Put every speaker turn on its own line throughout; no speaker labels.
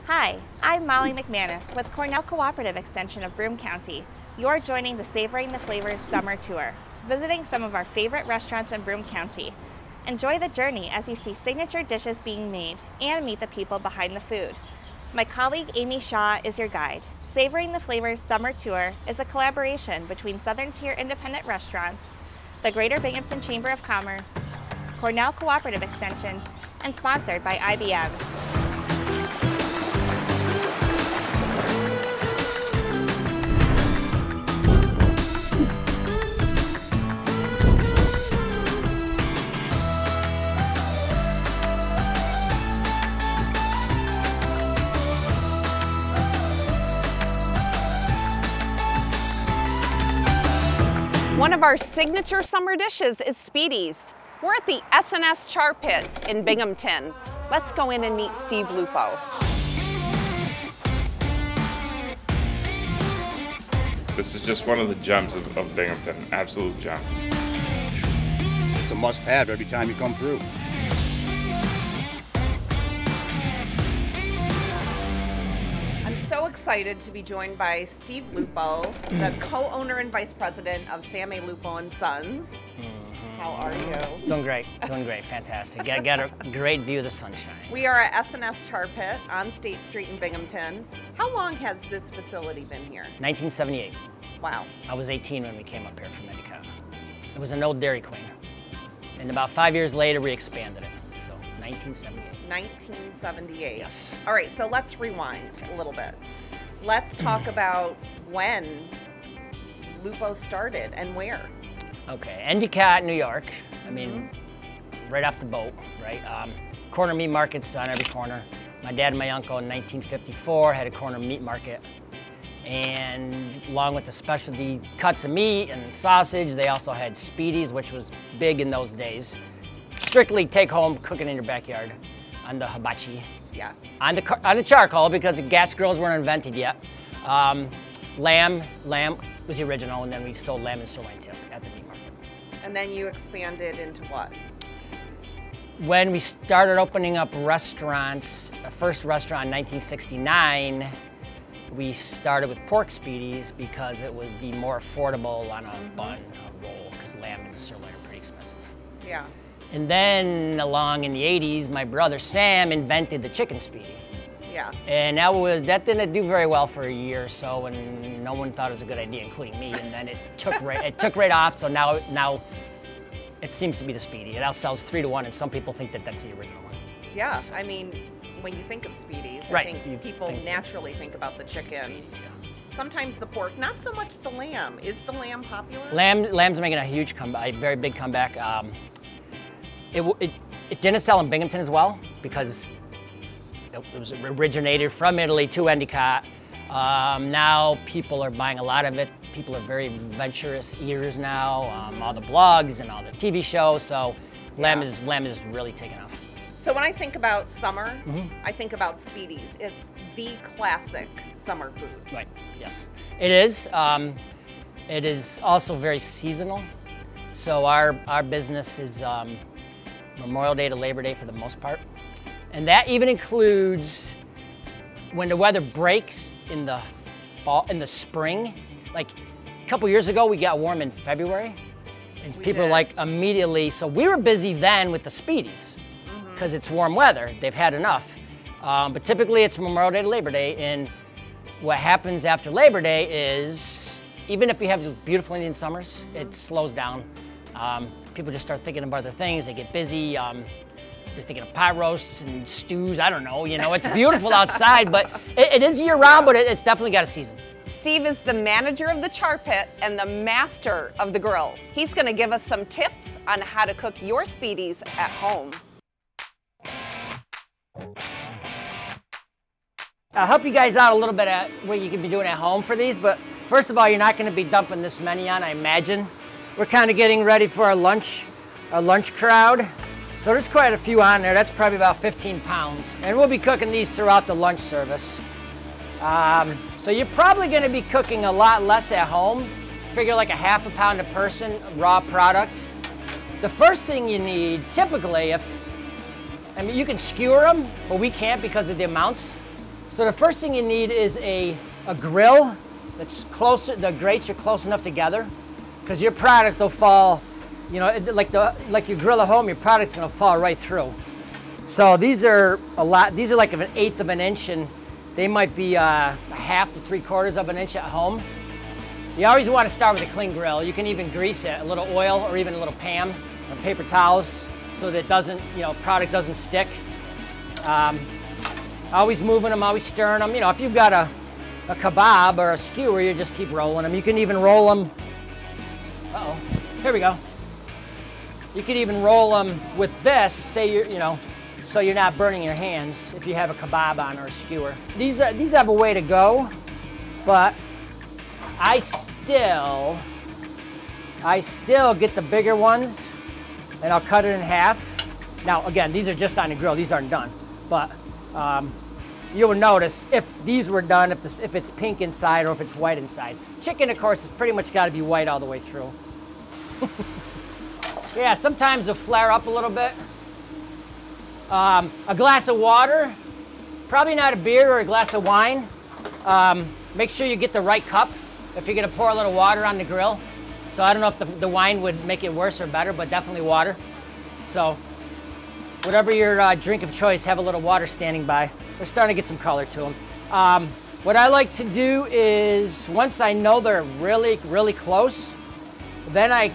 Hi, I'm Molly McManus with Cornell Cooperative Extension of Broome County. You're joining the Savoring the Flavors Summer Tour, visiting some of our favorite restaurants in Broome County. Enjoy the journey as you see signature dishes being made and meet the people behind the food. My colleague Amy Shaw is your guide. Savoring the Flavors Summer Tour is a collaboration between Southern Tier Independent Restaurants, the Greater Binghamton Chamber of Commerce, Cornell Cooperative Extension, and sponsored by IBM.
One of our signature summer dishes is Speedys. We're at the S&S Char Pit in Binghamton. Let's go in and meet Steve Lupo.
This is just one of the gems of Binghamton, absolute gem.
It's a must-have every time you come through.
So excited to be joined by Steve Lupo, the co-owner and vice president of Sam A. Lupo and Sons. How are you?
Doing great, fantastic. Got a great view of the sunshine.
We are at S&S Char Pit on State Street in Binghamton. How long has this facility been here?
1978.
Wow.
I was 18 when we came up here from Endicott. It was an old Dairy Queen. And about 5 years later, we expanded it. So 1978.
1978.
Yes.
All right, so let's rewind a little bit. Let's talk about when Lupo started and where.
Okay, Endicott, New York. I mean, right off the boat, right? Corner meat markets on every corner. My dad and my uncle in 1954 had a corner meat market. And along with the specialty cuts of meat and sausage, they also had Speedys, which was big in those days. Strictly take home, cook it in your backyard on the hibachi.
Yeah.
On the charcoal, because the gas grills weren't invented yet. Lamb was the original, and then we sold lamb and sirloin tip at the meat market.
And then you expanded into what?
When we started opening up restaurants, our first restaurant in 1969, we started with pork Speedys because it would be more affordable on a bun, a roll, because lamb and sirloin are pretty expensive.
Yeah.
And then along in the 80s, my brother Sam invented the chicken Speedy.
Yeah.
And that didn't do very well for a year or so, and no one thought it was a good idea, including me. And then it took right off. So now it seems to be the Speedy. It outsells 3-1, and some people think that that's the original one.
Yeah. I mean, when you think of Speedys, I think people naturally think about the chicken.
Speedys, yeah.
Sometimes the pork, not so much the lamb. Is the lamb popular?
Lamb's making a huge comeback, a very big comeback. It didn't sell in Binghamton as well because it was originated from Italy to Endicott. Now people are buying a lot of it. People are very adventurous eaters now. All the blogs and all the TV shows. So lamb is really taking off.
So when I think about summer, I think about Speedys. It's the classic summer food.
Right. Yes, it is. It is also very seasonal. So our business is Memorial Day to Labor Day for the most part. And that even includes when the weather breaks in the fall, in the spring. Like a couple years ago, we got warm in February. And people are like immediately, so we were busy then with the Speedys because it's warm weather, they've had enough. But typically it's Memorial Day to Labor Day. And what happens after Labor Day is, even if we have beautiful Indian summers, it slows down. People just start thinking about other things. They get busy. They're thinking of pot roasts and stews. I don't know. You know, it's beautiful outside, but it is year-round. But it's definitely got a season.
Steve is the manager of the Char Pit and the master of the grill. He's going to give us some tips on how to cook your Speedys at home.
I'll help you guys out a little bit at what you can be doing at home for these. But first of all, you're not going to be dumping this many on, I imagine. We're kind of getting ready for our lunch crowd. So there's quite a few on there. That's probably about 15 pounds. And we'll be cooking these throughout the lunch service. So you're probably going to be cooking a lot less at home. Figure like a half a pound a person, raw product. The first thing you need, typically, I mean, you can skewer them, but we can't because of the amounts. So the first thing you need is a grill that's closer, the grates are close enough together, because your product will fall, you know, like you grill at home, your product's gonna fall right through. So these are these are like an 1/8 of an inch, and they might be 1/2 to 3/4 of an inch at home. You always want to start with a clean grill. You can even grease it, a little oil or even a little Pam or paper towels so that it doesn't, you know, product doesn't stick. Always moving them, always stirring them. You know, if you've got a kebab or a skewer, you just keep rolling them. You can even roll them. Uh-oh, here we go. You could even roll them with this, say you're, you know, so you're not burning your hands if you have a kebab on or a skewer. These have a way to go, but I still get the bigger ones and I'll cut it in half. Now again, these are just on the grill, these aren't done, but you will notice if these were done, if it's pink inside or if it's white inside. Chicken, of course, has pretty much got to be white all the way through. Yeah, sometimes they'll flare up a little bit. A glass of water, probably not a beer or a glass of wine. Make sure you get the right cup if you're gonna pour a little water on the grill. So I don't know if the wine would make it worse or better, but definitely water. So whatever your drink of choice, have a little water standing by. We're starting to get some color to them. What I like to do is, once I know they're really, really close, then I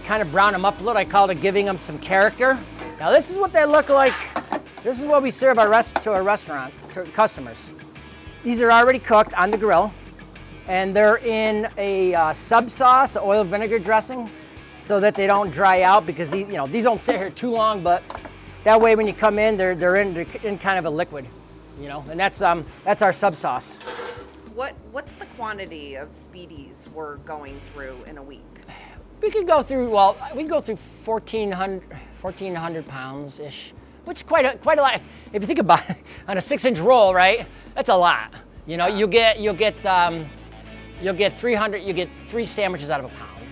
kind of brown them up a little. I call it giving them some character. Now this is what they look like. This is what we serve to our restaurant, to customers. These are already cooked on the grill, and they're in a sub sauce, oil vinegar dressing, so that they don't dry out, because these, you know, these don't sit here too long, but that way when you come in, they're in kind of a liquid, you know, and that's our sub sauce.
What's the quantity of Speedys we're going through in a week?
We could go through, well, we go through 1,400 pounds-ish, which is quite a lot. If you think about it, on a 6-inch roll, right? That's a lot. You know, you'll get 300, you get 3 sandwiches out of a pound.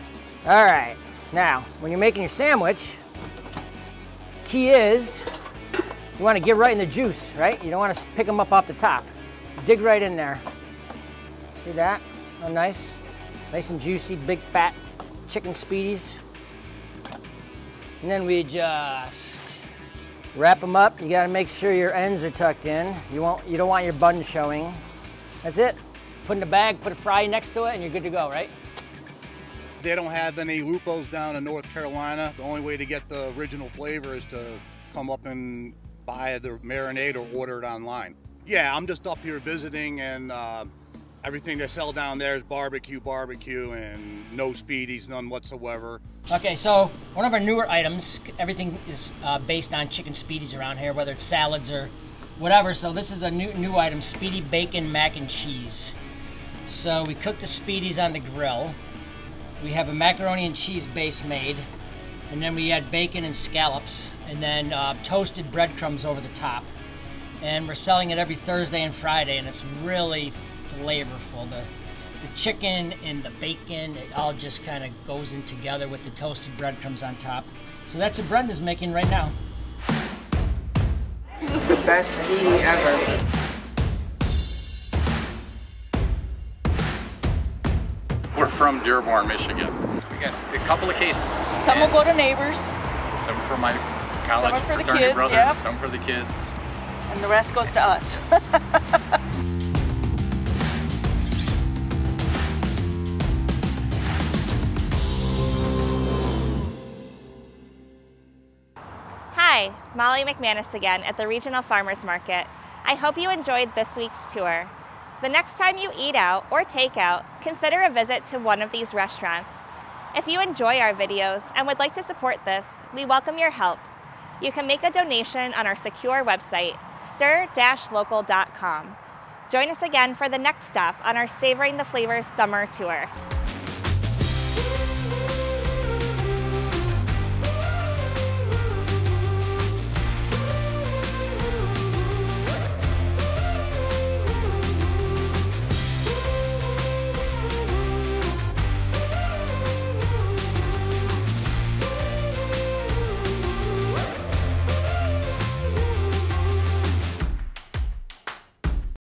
All right, now, when you're making your sandwich, key is, you want to get right in the juice, right? You don't want to pick them up off the top. Dig right in there. See that? Oh, nice. Nice and juicy, big fat chicken Speedys. And then we just wrap them up. You gotta make sure your ends are tucked in. You don't want your bun showing. That's it. Put in the bag, put a fry next to it, and you're good to go, right?
They don't have any Lupos down in North Carolina. The only way to get the original flavor is to come up and buy the marinade or order it online. Yeah, I'm just up here visiting, and everything they sell down there is barbecue, and no Speedys, none whatsoever. Okay, so one of our newer items, everything is based on chicken Speedys around here, whether it's salads or whatever. So this is a new item, Speedy Bacon Mac and Cheese. So we cook the Speedys on the grill. We have a macaroni and cheese base made, and then we add bacon and scallops, and then toasted breadcrumbs over the top. And we're selling it every Thursday and Friday, and it's really flavorful. The chicken and the bacon, it all just kind of goes in together with the toasted breadcrumbs on top. So that's what Brenda's making right now.
This is the best Speedy ever.
We're from Dearborn, Michigan. We got a couple of cases.
Some will go to neighbors.
Some for my college
Some for the
fraternity
kids,
brothers,
yep.
Some for the kids.
And the rest goes to us.
Hi, Molly McManus again at the Regional Farmers Market. I hope you enjoyed this week's tour. The next time you eat out or take out, consider a visit to one of these restaurants. If you enjoy our videos and would like to support this, we welcome your help. You can make a donation on our secure website, stir-local.com. Join us again for the next stop on our Savoring the Flavors Summer Tour.